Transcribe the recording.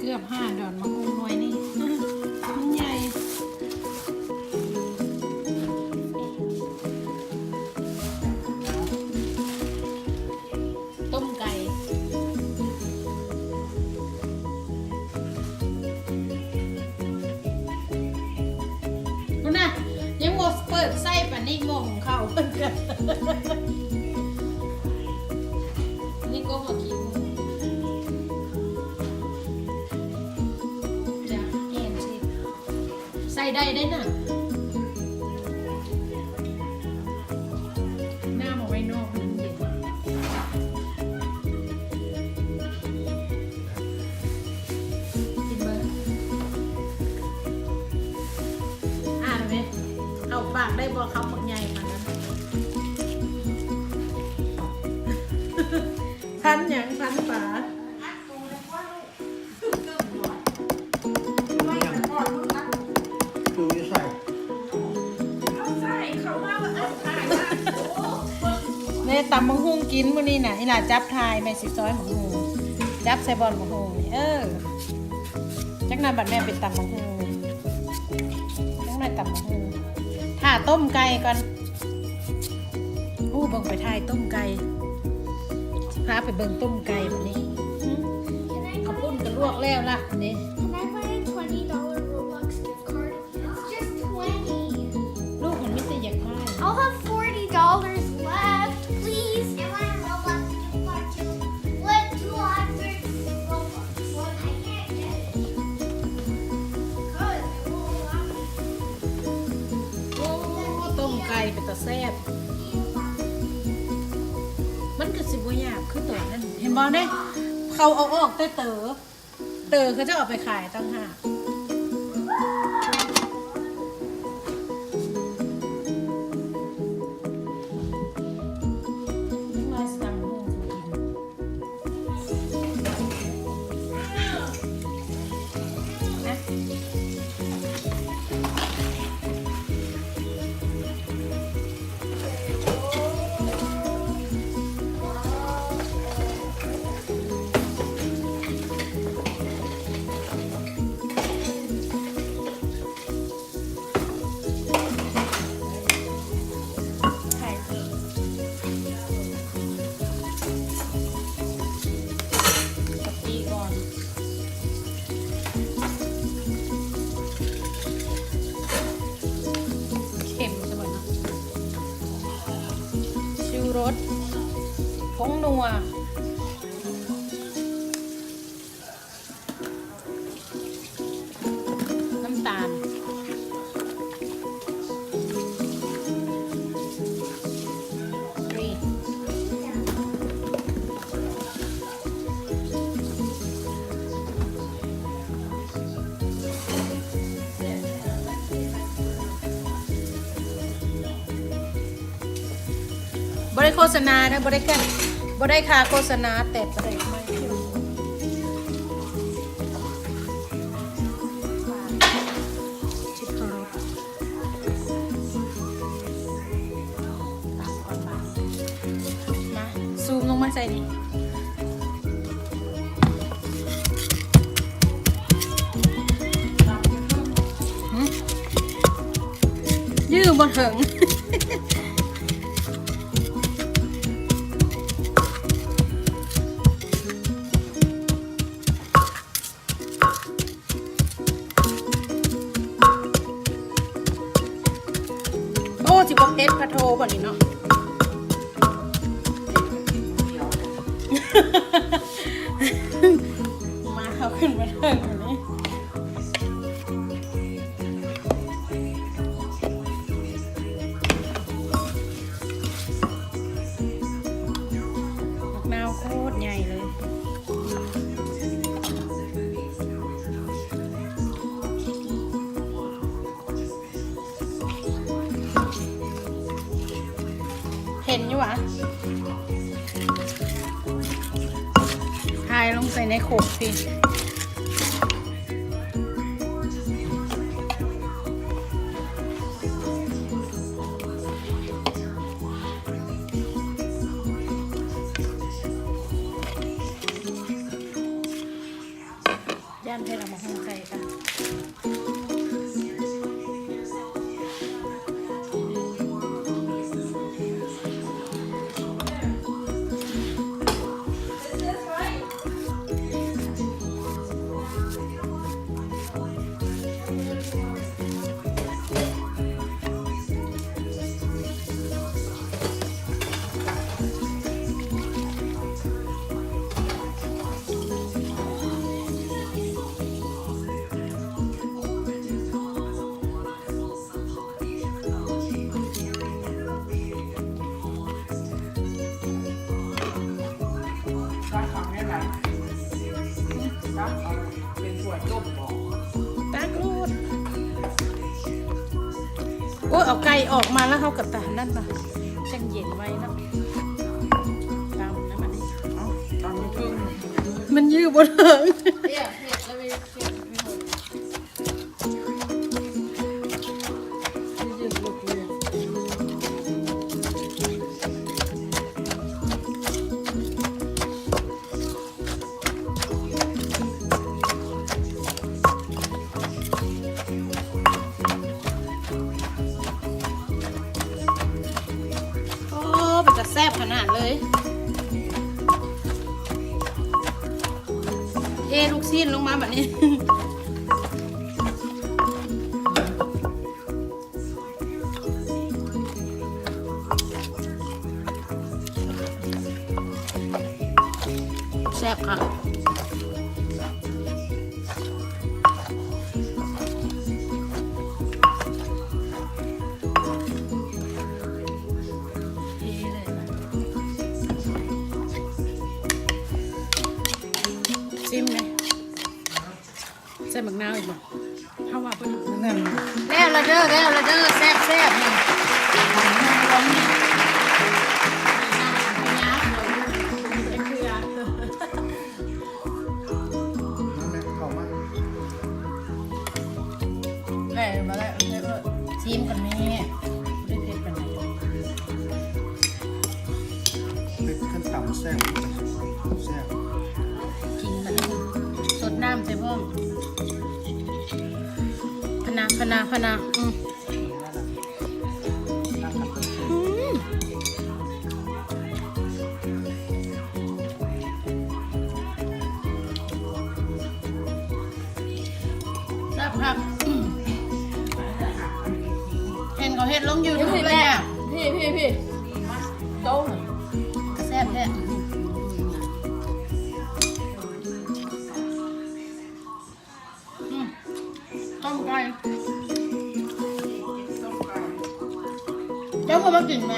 เกือบ5 ดอนมะฮุงหน่วยนี่มันใหญ่ต้มไก่นู่นน่ะยังบ่เปิดไส้ปานนี้งงเข้าเพิ่นก็นี่ก็มากินจะแอนสิใส่ได้น่ะหน้ามาไว้นอกมันเย็นกินเบอร์อ่านไหมเอาปากได้บอกเขาหมดใหญ่ขนาดนั้นพันอย่างพันฝาดูจะใส่เนี่ยตำมังหุงกินมื้อนี้น่ะอีหล่าจับทายแม่สิซอยมังหุงจับใส่บอลมังหุงจักหน่อยบัดแม่เป็นตำมังหุงจักหน่อยตำมังหุงถ้าต้มไก่ก่อนเบิ่งไปทายต้มไก่พาไปเบิ่งต้มไก่แบบนี้ข้าวปุ้นก็ลวกแล้วล่ะนี่ Can I buy a $20 Roblox gift card? It's just 20. ลูกมันไม่แต่อยากได้ I'll have $40 left, please. I want a Roblox gift card too. What 200 Roblox? Well, I can't get it. Because it won't allow me. โอ้ต้มไก่เป็นตะแซ่บมันก็สิบ่ยากคือตัวนั้นเห็นบ่เนี่ยเขาเอาออกแต่เต๋อเขาจะเอาไปขายต่างหากนี่มาสั่งหมูกินนะรสผงนัวน้ำตาลบริโฆษณานะบริการบริค่าโฆษณาแต่บริไม่ชิดเคารพนะซูมลงมาใส่นี่ยืดบนเถิงสิบเอ็ดพะโทบ่นี่เนาะมาเอาขึ้นมาเถิงแบบนี้มะนาวโคตรใหญ่เลยเห็นอยู่วะทายลงใส่ในโขกสิย ย่านเพชรเอามาหุ้งใส่กัน รักของแม่ไหนรักเอาเป็นถั่วต้มบอก ตากรูดโอ้ยเอาไก่ออกมาแล้วเขากับตานั่นปะจังเย็นไว้นะตามนะมันนี่ เอ้าตอนนี้เพิ่ง มันยืดบนเถิง เรียกแล้วไปเรียกไม่หมด ยืดลูกเลย โอ้เป็นจะแซ่บขนาดเลยเทลูกชิ้นลงมาแบบนี้ แซ่บค่ะซิมเลยใส่หมักนาวอีกบ่เข้าว่าเป็น นั่น แล้วละเด้อแซ่บแซ่บนี่น้ำเป็นเครือ น้ำแม่เข้ามา แม่มาแล้วชิมกันแม่ได้เผ็ดกันไหน เป็นขั้นต่ำแซ่บแซ่บ กินมันสดน้ำใส่พ่อมพนาอืมแซ่บครับเห็นเขาเห็ดลงยูทูบเลยอ่ะ พี่โต้ม แซ่บแท้ต้มไก่ ต้มไก่ เจ้าก็มากินแม่